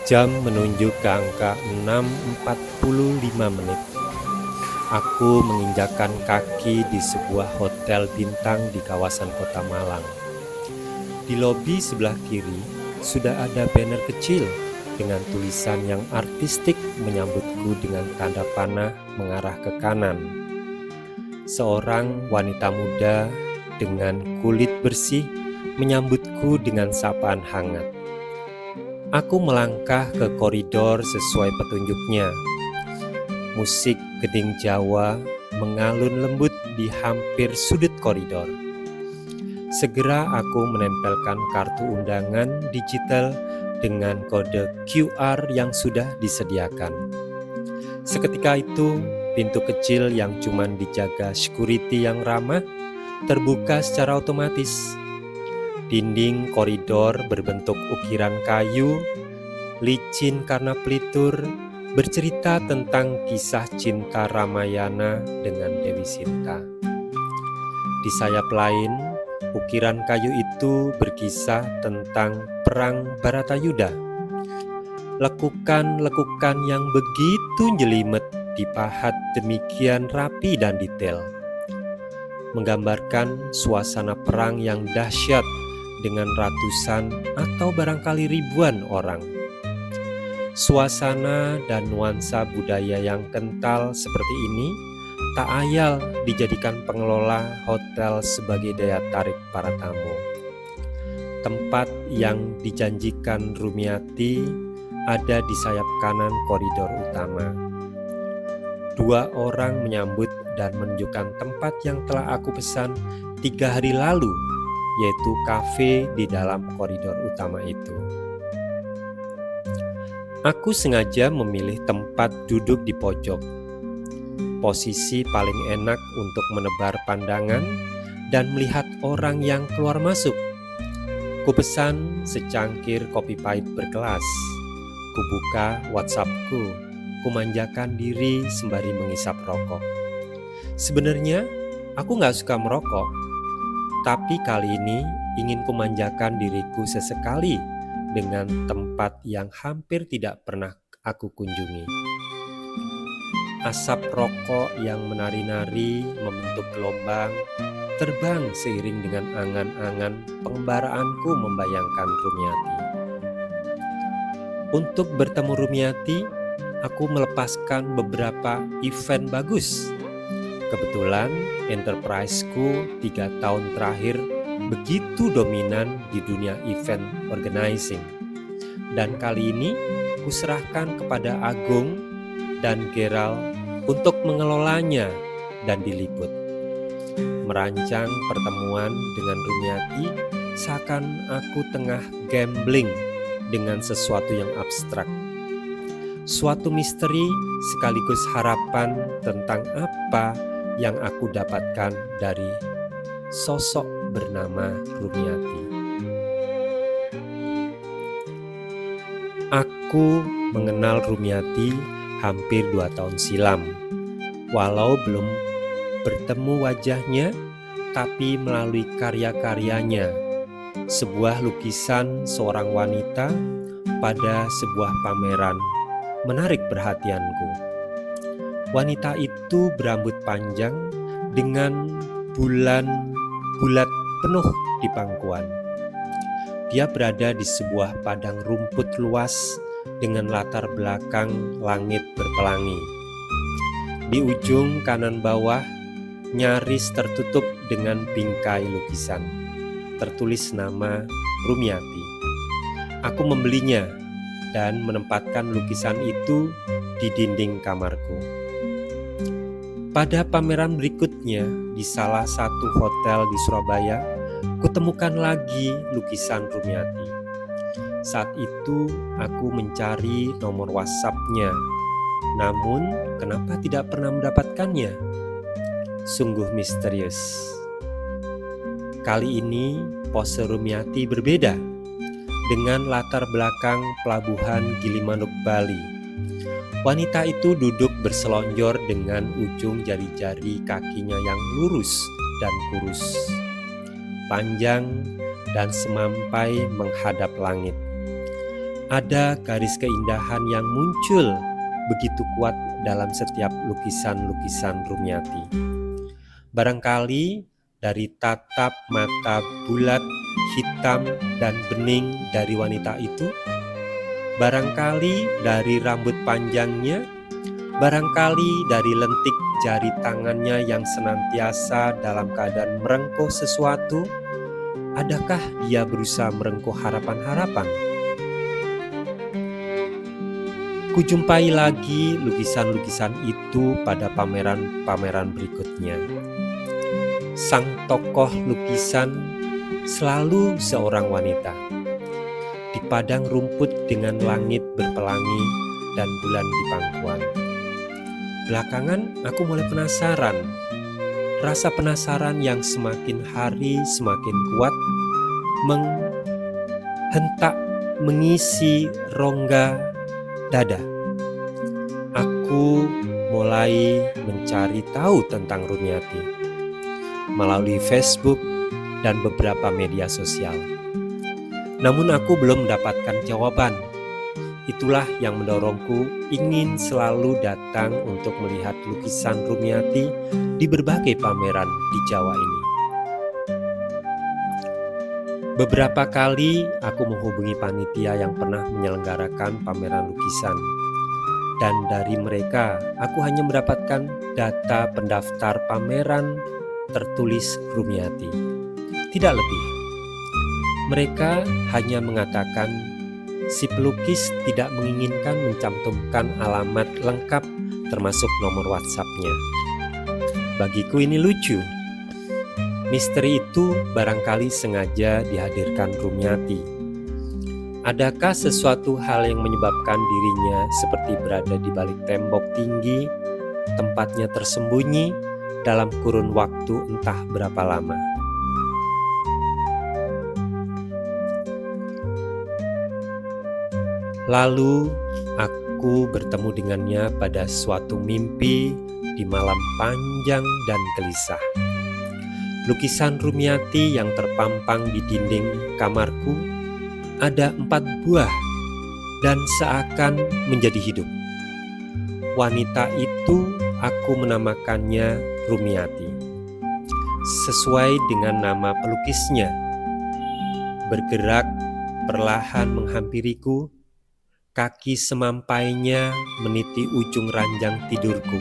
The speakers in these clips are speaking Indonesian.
Jam menunjuk ke angka 6.45 menit. Aku menginjakkan kaki di sebuah hotel bintang di kawasan Kota Malang. Di lobi sebelah kiri sudah ada banner kecil dengan tulisan yang artistik menyambutku dengan tanda panah mengarah ke kanan. Seorang wanita muda dengan kulit bersih menyambutku dengan sapaan hangat. Aku melangkah ke koridor sesuai petunjuknya. Musik gending Jawa mengalun lembut di hampir sudut koridor. Segera aku menempelkan kartu undangan digital dengan kode QR yang sudah disediakan. Seketika itu, pintu kecil yang cuman dijaga security yang ramah terbuka secara otomatis. Dinding koridor berbentuk ukiran kayu, licin karena pelitur, bercerita tentang kisah cinta Ramayana dengan Dewi Sinta. Di sayap lain, ukiran kayu itu berkisah tentang perang Baratayuda. Lekukan-lekukan yang begitu jelimet dipahat demikian rapi dan detail, menggambarkan suasana perang yang dahsyat dengan ratusan atau barangkali ribuan orang. Suasana dan nuansa budaya yang kental seperti ini tak ayal dijadikan pengelola hotel sebagai daya tarik para tamu. Tempat yang dijanjikan Rumiati ada di sayap kanan koridor utama. 2 orang menyambut dan menunjukkan tempat yang telah aku pesan 3 hari lalu, yaitu kafe di dalam koridor utama itu. Aku sengaja memilih tempat duduk di pojok, posisi paling enak untuk menebar pandangan dan melihat orang yang keluar masuk. Kupesan secangkir kopi pahit berkelas. Kubuka WhatsAppku, kumanjakan diri sembari mengisap rokok. Sebenarnya aku gak suka merokok, tapi kali ini ingin kumanjakan diriku sesekali dengan tempat yang hampir tidak pernah aku kunjungi. Asap rokok yang menari-nari membentuk gelombang, terbang seiring dengan angan-angan pengembaraanku membayangkan Rumiati. Untuk bertemu Rumiati, aku melepaskan beberapa event bagus. Kebetulan enterprise-ku 3 tahun terakhir begitu dominan di dunia event organizing. Dan kali ini kuserahkan kepada Agung dan Gerald untuk mengelolanya dan diliput. Merancang pertemuan dengan Rumiati seakan aku tengah gambling dengan sesuatu yang abstrak. Suatu misteri sekaligus harapan tentang apa yang aku dapatkan dari sosok bernama Rumiati. Aku mengenal Rumiati hampir 2 tahun silam. Walau belum bertemu wajahnya, tapi melalui karya-karyanya, sebuah lukisan seorang wanita pada sebuah pameran menarik perhatianku. Wanita itu berambut panjang dengan bulat penuh di pangkuan. Dia berada di sebuah padang rumput luas dengan latar belakang langit berpelangi. Di ujung kanan bawah, nyaris tertutup dengan bingkai lukisan, tertulis nama Rumiati. Aku membelinya dan menempatkan lukisan itu di dinding kamarku. Pada pameran berikutnya di salah satu hotel di Surabaya, kutemukan lagi lukisan Rumiati. Saat itu aku mencari nomor WhatsApp-nya, namun kenapa tidak pernah mendapatkannya? Sungguh misterius. Kali ini pose Rumiati berbeda, dengan latar belakang pelabuhan Gilimanuk, Bali. Wanita itu duduk berselonjor dengan ujung jari-jari kakinya yang lurus dan kurus, panjang dan semampai menghadap langit. Ada garis keindahan yang muncul begitu kuat dalam setiap lukisan-lukisan Rumiati. Barangkali dari tatap mata bulat, hitam, dan bening dari wanita itu, barangkali dari rambut panjangnya, barangkali dari lentik jari tangannya yang senantiasa dalam keadaan merengkuh sesuatu. Adakah dia berusaha merengkuh harapan-harapan? Kujumpai lagi lukisan-lukisan itu pada pameran-pameran berikutnya. Sang tokoh lukisan selalu seorang wanita. Di padang rumput dengan langit berpelangi dan bulan di pangkuan. Belakangan aku mulai penasaran. Rasa penasaran yang semakin hari semakin kuat menghentak mengisi rongga dada. Aku mulai mencari tahu tentang Rumiati melalui Facebook dan beberapa media sosial. Namun aku belum mendapatkan jawaban. Itulah yang mendorongku ingin selalu datang untuk melihat lukisan Rumiati di berbagai pameran di Jawa ini. Beberapa kali aku menghubungi panitia yang pernah menyelenggarakan pameran lukisan, dan dari mereka aku hanya mendapatkan data pendaftar pameran tertulis Rumiati. Tidak lebih. Mereka hanya mengatakan si pelukis tidak menginginkan mencantumkan alamat lengkap termasuk nomor WhatsApp-nya. Bagiku ini lucu. Misteri itu barangkali sengaja dihadirkan Rumiati. Adakah sesuatu hal yang menyebabkan dirinya seperti berada di balik tembok tinggi, tempatnya tersembunyi dalam kurun waktu entah berapa lama? Lalu aku bertemu dengannya pada suatu mimpi di malam panjang dan gelisah. Lukisan Rumiati yang terpampang di dinding kamarku ada 4 buah dan seakan menjadi hidup. Wanita itu aku menamakannya Rumiati, sesuai dengan nama pelukisnya. Bergerak perlahan menghampiriku, kaki semampainya meniti ujung ranjang tidurku.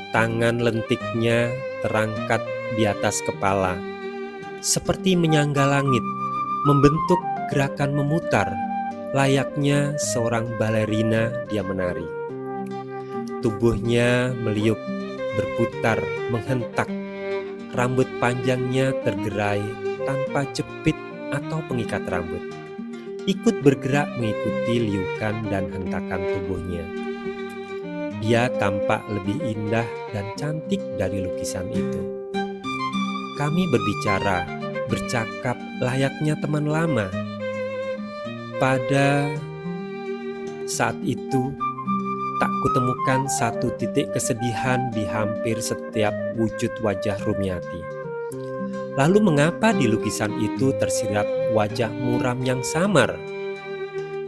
Tangan lentiknya terangkat di atas kepala, seperti menyangga langit, membentuk gerakan memutar, layaknya seorang balerina dia menari. Tubuhnya meliuk, berputar, menghentak. Rambut panjangnya tergerai tanpa jepit atau pengikat rambut. Ikut bergerak mengikuti liukan dan hentakan tubuhnya. Dia tampak lebih indah dan cantik dari lukisan itu. Kami berbicara, bercakap layaknya teman lama. Pada saat itu, tak kutemukan satu titik kesedihan di hampir setiap wujud wajah Rumiati. Lalu mengapa di lukisan itu tersirat wajah muram yang samar?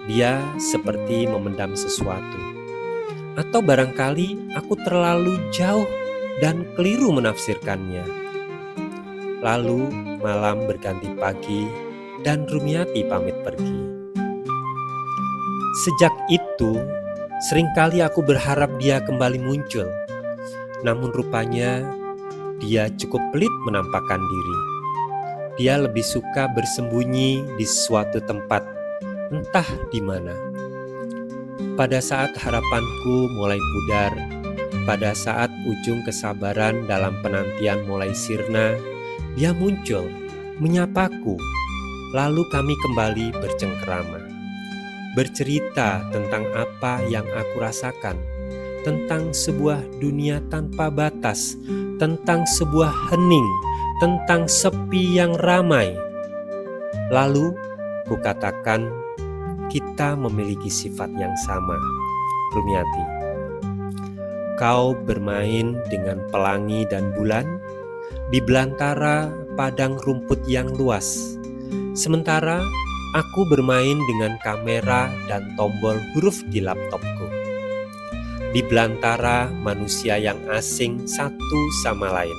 Dia seperti memendam sesuatu. Atau barangkali aku terlalu jauh dan keliru menafsirkannya. Lalu malam berganti pagi dan Rumiati pamit pergi. Sejak itu, seringkali aku berharap dia kembali muncul. Namun rupanya dia cukup pelit menampakkan diri. Dia lebih suka bersembunyi di suatu tempat, entah di mana. Pada saat harapanku mulai pudar, pada saat ujung kesabaran dalam penantian mulai sirna, dia muncul, menyapaku, lalu kami kembali bercengkerama. Bercerita tentang apa yang aku rasakan, tentang sebuah dunia tanpa batas, tentang sebuah hening, tentang sepi yang ramai. Lalu kukatakan, kita memiliki sifat yang sama, Rumiati. Kau bermain dengan pelangi dan bulan di belantara padang rumput yang luas. Sementara aku bermain dengan kamera dan tombol huruf di laptopku. Di belantara manusia yang asing satu sama lain.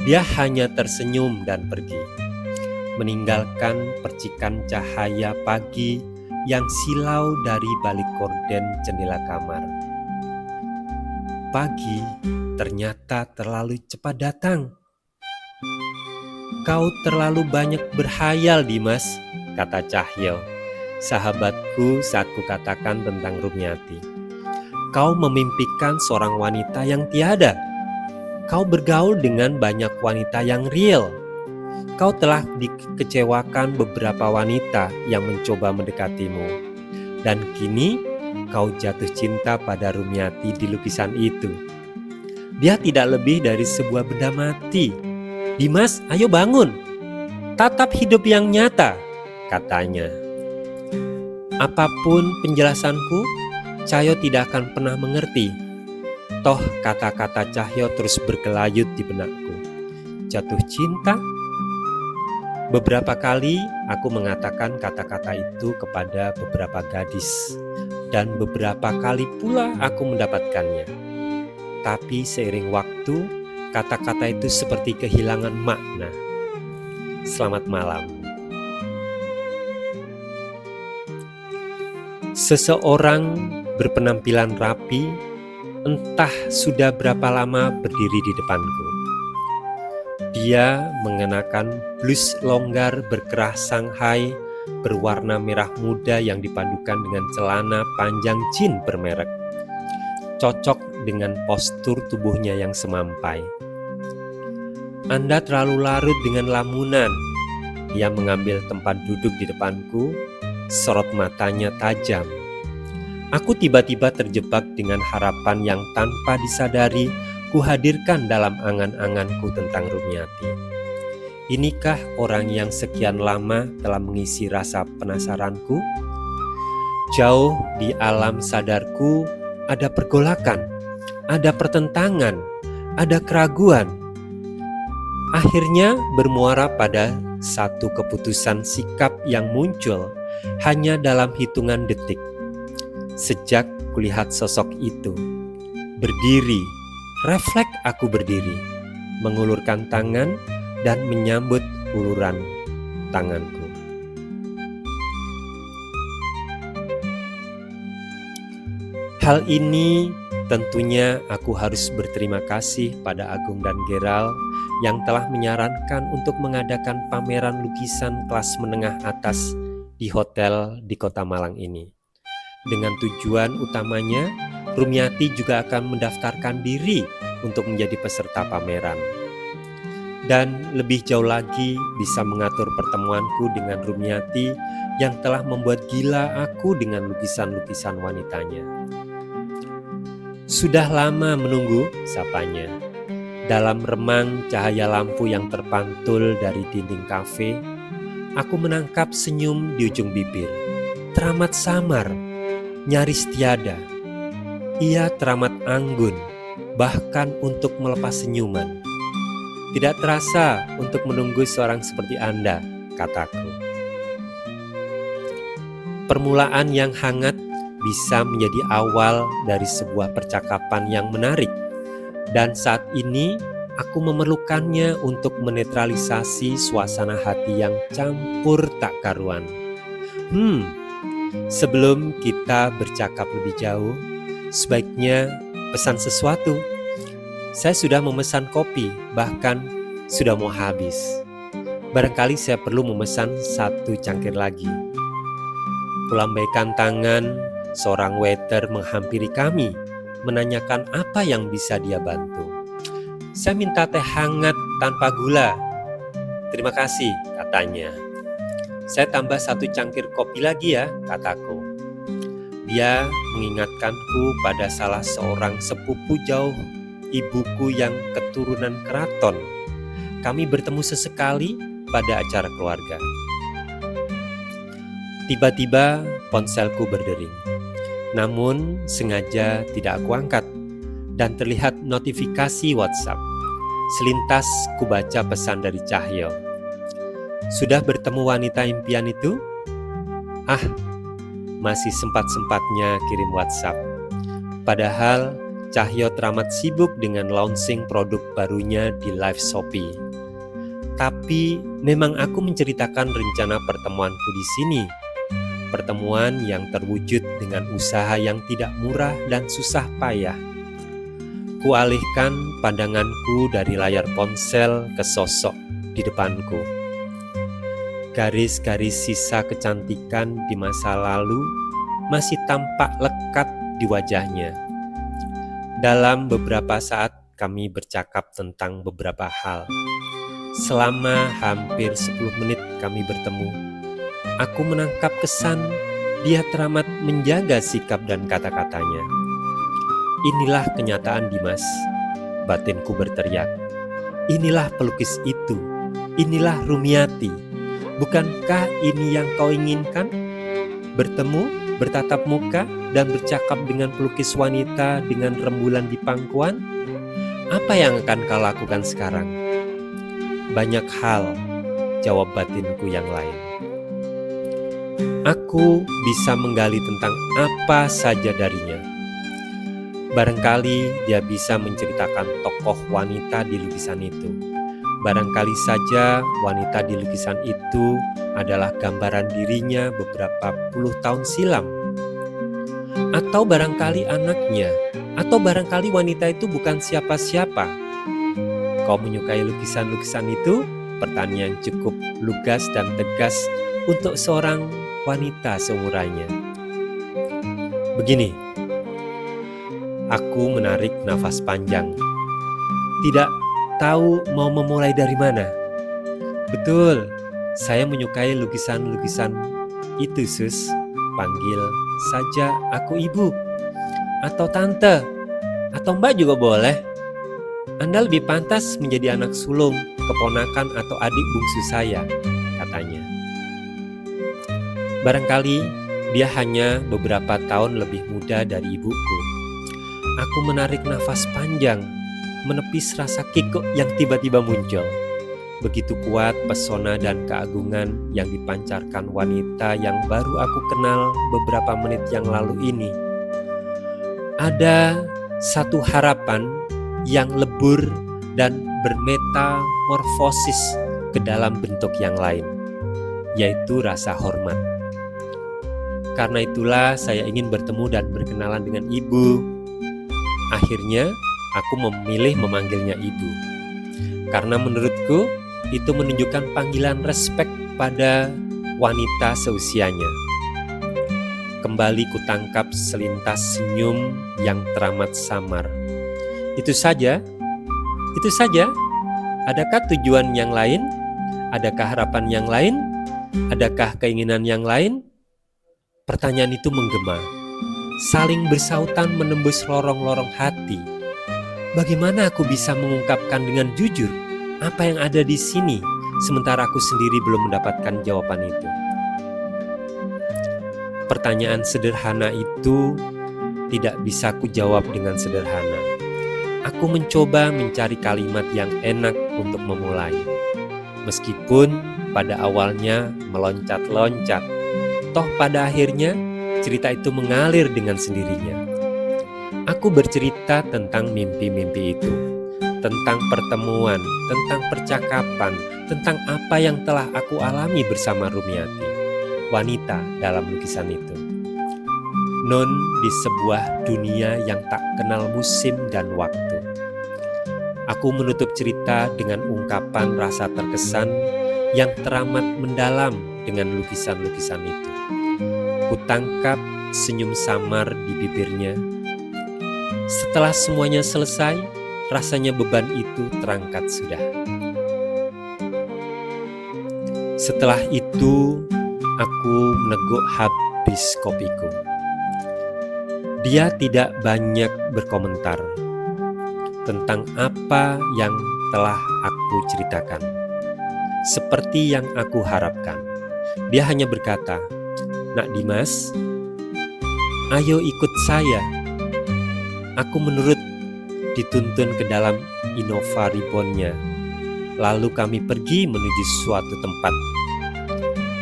Dia hanya tersenyum dan pergi, meninggalkan percikan cahaya pagi yang silau dari balik gorden jendela kamar. Pagi ternyata terlalu cepat datang. Kau terlalu banyak berhayal, Dimas, kata Cahyo, sahabatku saat kukatakan tentang Rumiati. Kau memimpikan seorang wanita yang tiada. Kau bergaul dengan banyak wanita yang real. Kau telah dikecewakan beberapa wanita yang mencoba mendekatimu. Dan kini kau jatuh cinta pada Rumiati di lukisan itu. Dia tidak lebih dari sebuah benda mati. Dimas, ayo bangun. Tatap hidup yang nyata, katanya. Apapun penjelasanku, Cahyo tidak akan pernah mengerti. Toh kata-kata Cahyo terus berkelayut di benakku. Jatuh cinta? Beberapa kali aku mengatakan kata-kata itu kepada beberapa gadis. Dan beberapa kali pula aku mendapatkannya. Tapi seiring waktu, kata-kata itu seperti kehilangan makna. Selamat malam. Seseorang berpenampilan rapi, entah sudah berapa lama berdiri di depanku. Dia mengenakan blus longgar berkerah Shanghai berwarna merah muda yang dipadukan dengan celana panjang jeans bermerek. Cocok dengan postur tubuhnya yang semampai. Anda terlalu larut dengan lamunan. Ia mengambil tempat duduk di depanku, sorot matanya tajam. Aku tiba-tiba terjebak dengan harapan yang tanpa disadari kuhadirkan dalam angan-anganku tentang Rumiati. Inikah orang yang sekian lama telah mengisi rasa penasaranku? Jauh di alam sadarku ada pergolakan, ada pertentangan, ada keraguan. Akhirnya bermuara pada satu keputusan sikap yang muncul hanya dalam hitungan detik. Sejak kulihat sosok itu, berdiri, refleks aku berdiri, mengulurkan tangan dan menyambut uluran tanganku. Hal ini tentunya aku harus berterima kasih pada Agung dan Geral yang telah menyarankan untuk mengadakan pameran lukisan kelas menengah atas di hotel di Kota Malang ini. Dengan tujuan utamanya, Rumiati juga akan mendaftarkan diri untuk menjadi peserta pameran. Dan lebih jauh lagi bisa mengatur pertemuanku dengan Rumiati yang telah membuat gila aku dengan lukisan-lukisan wanitanya. Sudah lama menunggu, sapanya. Dalam remang cahaya lampu yang terpantul dari dinding kafe, aku menangkap senyum di ujung bibir. Teramat samar, nyaris tiada. Ia teramat anggun, bahkan untuk melepas senyuman. Tidak terasa untuk menunggu seorang seperti Anda, kataku. Permulaan yang hangat bisa menjadi awal dari sebuah percakapan yang menarik. Dan saat ini aku memerlukannya untuk menetralisasi suasana hati yang campur tak karuan. Sebelum kita bercakap lebih jauh, sebaiknya pesan sesuatu. Saya sudah memesan kopi, bahkan sudah mau habis. Barangkali saya perlu memesan 1 cangkir lagi. Kulambaikan tangan, seorang waiter menghampiri kami, menanyakan apa yang bisa dia bantu. Saya minta teh hangat tanpa gula. Terima kasih, katanya. Saya tambah 1 cangkir kopi lagi ya, kataku. Dia mengingatkanku pada salah seorang sepupu jauh ibuku yang keturunan keraton. Kami bertemu sesekali pada acara keluarga. Tiba-tiba ponselku berdering. Namun sengaja tidak aku angkat dan terlihat notifikasi WhatsApp. Selintas kubaca pesan dari Cahyo. Sudah bertemu wanita impian itu? Ah, masih sempat-sempatnya kirim WhatsApp. Padahal Cahyo teramat sibuk dengan launching produk barunya di live Shopee. Tapi memang aku menceritakan rencana pertemuanku di sini. Pertemuan yang terwujud dengan usaha yang tidak murah dan susah payah. Kualihkan pandanganku dari layar ponsel ke sosok di depanku. Garis-garis sisa kecantikan di masa lalu masih tampak lekat di wajahnya. Dalam beberapa saat kami bercakap tentang beberapa hal. Selama hampir 10 menit kami bertemu, aku menangkap kesan dia teramat menjaga sikap dan kata-katanya. Inilah kenyataan Dimas, batinku berteriak. Inilah pelukis itu, inilah Rumiati. Bukankah ini yang kau inginkan? Bertemu, bertatap muka, dan bercakap dengan pelukis wanita dengan rembulan di pangkuan? Apa yang akan kau lakukan sekarang? Banyak hal, jawab batinku yang lain. Aku bisa menggali tentang apa saja darinya. Barangkali dia bisa menceritakan tokoh wanita di lukisan itu. Barangkali saja wanita di lukisan itu adalah gambaran dirinya beberapa puluh tahun silam. Atau barangkali anaknya, atau barangkali wanita itu bukan siapa-siapa. Kau menyukai lukisan-lukisan itu? Pertanyaan cukup lugas dan tegas untuk seorang wanita seumurannya. Begini, aku menarik nafas panjang. Tidak tahu mau memulai dari mana. Betul, saya menyukai lukisan-lukisan itu, Sus. Panggil saja aku ibu, atau tante, atau mbak juga boleh. Anda lebih pantas menjadi anak sulung, keponakan atau adik bungsu saya, katanya. Barangkali dia hanya beberapa tahun lebih muda dari ibuku. Aku menarik nafas panjang, menepis rasa kikuk yang tiba-tiba muncul. Begitu kuat pesona dan keagungan yang dipancarkan wanita yang baru aku kenal beberapa menit yang lalu ini. Ada satu harapan yang lebur dan bermetamorfosis ke dalam bentuk yang lain, yaitu rasa hormat. Karena itulah saya ingin bertemu dan berkenalan dengan ibu. Akhirnya aku memilih memanggilnya ibu. Karena menurutku itu menunjukkan panggilan respek pada wanita seusianya. Kembali kutangkap selintas senyum yang teramat samar. Itu saja? Itu saja? Adakah tujuan yang lain? Adakah harapan yang lain? Adakah keinginan yang lain? Pertanyaan itu menggema, saling bersautan menembus lorong-lorong hati. Bagaimana aku bisa mengungkapkan dengan jujur apa yang ada di sini, sementara aku sendiri belum mendapatkan jawaban itu? Pertanyaan sederhana itu tidak bisa kujawab dengan sederhana. Aku mencoba mencari kalimat yang enak untuk memulai. Meskipun pada awalnya meloncat-loncat, toh pada akhirnya cerita itu mengalir dengan sendirinya. Aku bercerita tentang mimpi-mimpi itu, tentang pertemuan, tentang percakapan, tentang apa yang telah aku alami bersama Rumiati, wanita dalam lukisan itu. Nun di sebuah dunia yang tak kenal musim dan waktu. Aku menutup cerita dengan ungkapan rasa terkesan yang teramat mendalam dengan lukisan-lukisan itu. Kutangkap senyum samar di bibirnya. Setelah semuanya selesai, rasanya beban itu terangkat sudah. Setelah itu, aku meneguk habis kopiku. Dia tidak banyak berkomentar tentang apa yang telah aku ceritakan, seperti yang aku harapkan. Dia hanya berkata, "Nak Dimas, ayo ikut saya." Aku menurut, dituntun ke dalam Innova Reborn-nya. lalu kami pergi menuju suatu tempat.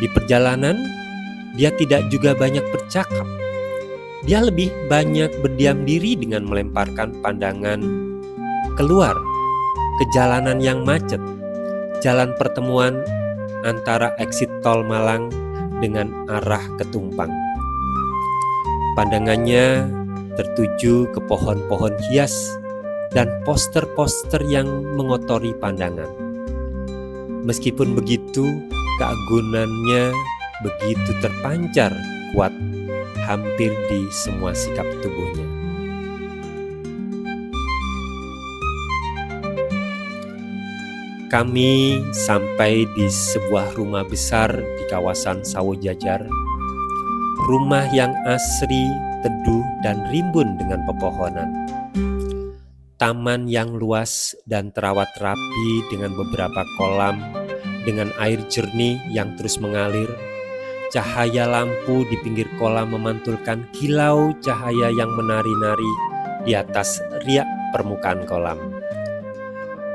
Di perjalanan, dia tidak juga banyak bercakap. Dia lebih banyak berdiam diri dengan melemparkan pandangan keluar ke jalanan yang macet, jalan pertemuan antara exit tol Malang dengan arah ke Tumpang. Pandangannya tertuju ke pohon-pohon hias dan poster-poster yang mengotori pandangan. Meskipun begitu, keagungannya begitu terpancar kuat hampir di semua sikap tubuhnya. Kami sampai di sebuah rumah besar di kawasan Sawojajar. Rumah yang asri, teduh, dan rimbun dengan pepohonan. Taman yang luas dan terawat rapi dengan beberapa kolam dengan air jernih yang terus mengalir. Cahaya lampu di pinggir kolam memantulkan kilau cahaya yang menari-nari di atas riak permukaan kolam.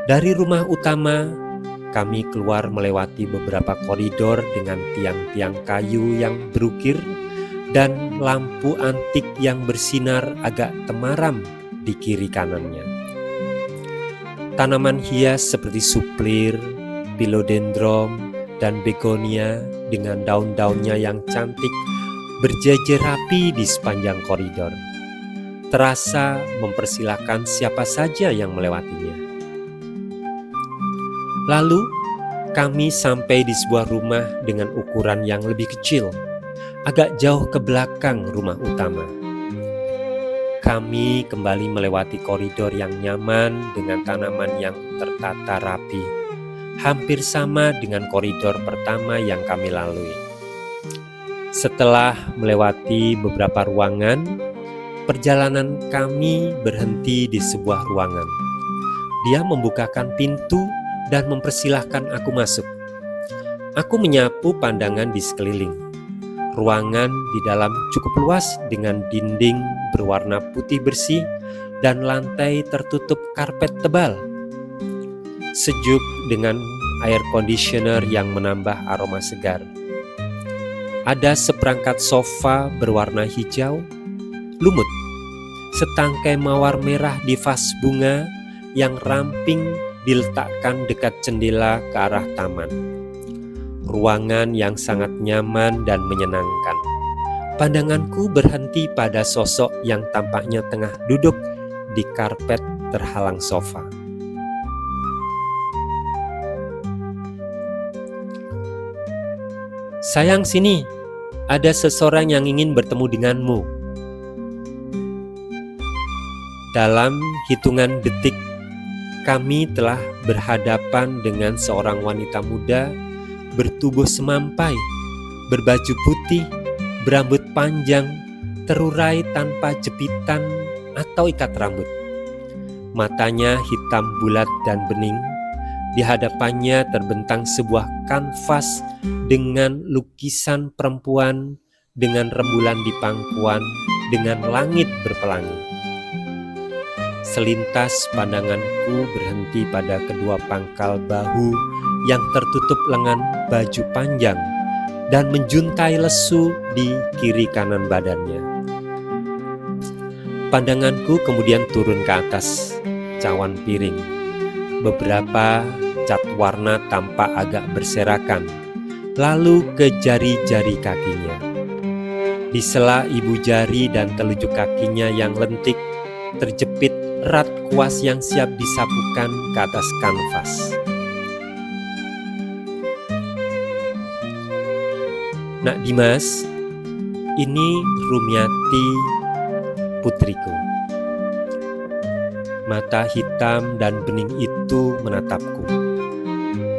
Dari rumah utama, kami keluar melewati beberapa koridor dengan tiang-tiang kayu yang berukir dan lampu antik yang bersinar agak temaram di kiri kanannya. Tanaman hias seperti suplir, philodendron, dan begonia dengan daun-daunnya yang cantik berjejer rapi di sepanjang koridor. Terasa mempersilahkan siapa saja yang melewatinya. Lalu kami sampai di sebuah rumah dengan ukuran yang lebih kecil, agak jauh ke belakang rumah utama. Kami kembali melewati koridor yang nyaman dengan tanaman yang tertata rapi, hampir sama dengan koridor pertama yang kami lalui. Setelah melewati beberapa ruangan, perjalanan kami berhenti di sebuah ruangan. Dia membukakan pintu dan mempersilahkan aku masuk. Aku menyapu pandangan di sekeliling. Ruangan di dalam cukup luas dengan dinding berwarna putih bersih dan lantai tertutup karpet tebal. Sejuk dengan air conditioner yang menambah aroma segar. Ada seperangkat sofa berwarna hijau, lumut, setangkai mawar merah di vas bunga yang ramping diletakkan dekat jendela ke arah taman. Ruangan yang sangat nyaman dan menyenangkan. Pandanganku berhenti pada sosok yang tampaknya tengah duduk di karpet terhalang sofa. "Sayang, sini, ada seseorang yang ingin bertemu denganmu." Dalam hitungan detik, kami telah berhadapan dengan seorang wanita muda bertubuh semampai, berbaju putih, berambut panjang, terurai tanpa jepitan atau ikat rambut. Matanya hitam bulat dan bening. Di hadapannya terbentang sebuah kanvas dengan lukisan perempuan dengan rembulan di pangkuan, dengan langit berpelangi. Selintas pandanganku berhenti pada kedua pangkal bahu yang tertutup lengan baju panjang dan menjuntai lesu di kiri kanan badannya. Pandanganku kemudian turun ke atas cawan piring. Beberapa cat warna tampak agak berserakan, lalu ke jari-jari kakinya. Di sela ibu jari dan telunjuk kakinya yang lentik terjepit erat kuas yang siap disapukan ke atas kanvas. "Nak Dimas, ini Rumiati putriku." Mata hitam dan bening itu menatapku.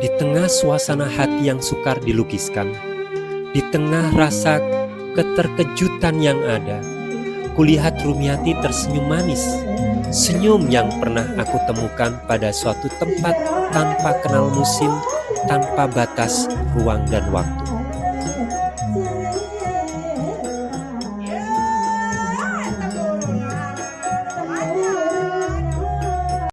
Di tengah suasana hati yang sukar dilukiskan, di tengah rasa keterkejutan yang ada, kulihat Rumiati tersenyum manis. Senyum yang pernah aku temukan pada suatu tempat tanpa kenal musim, tanpa batas ruang dan waktu.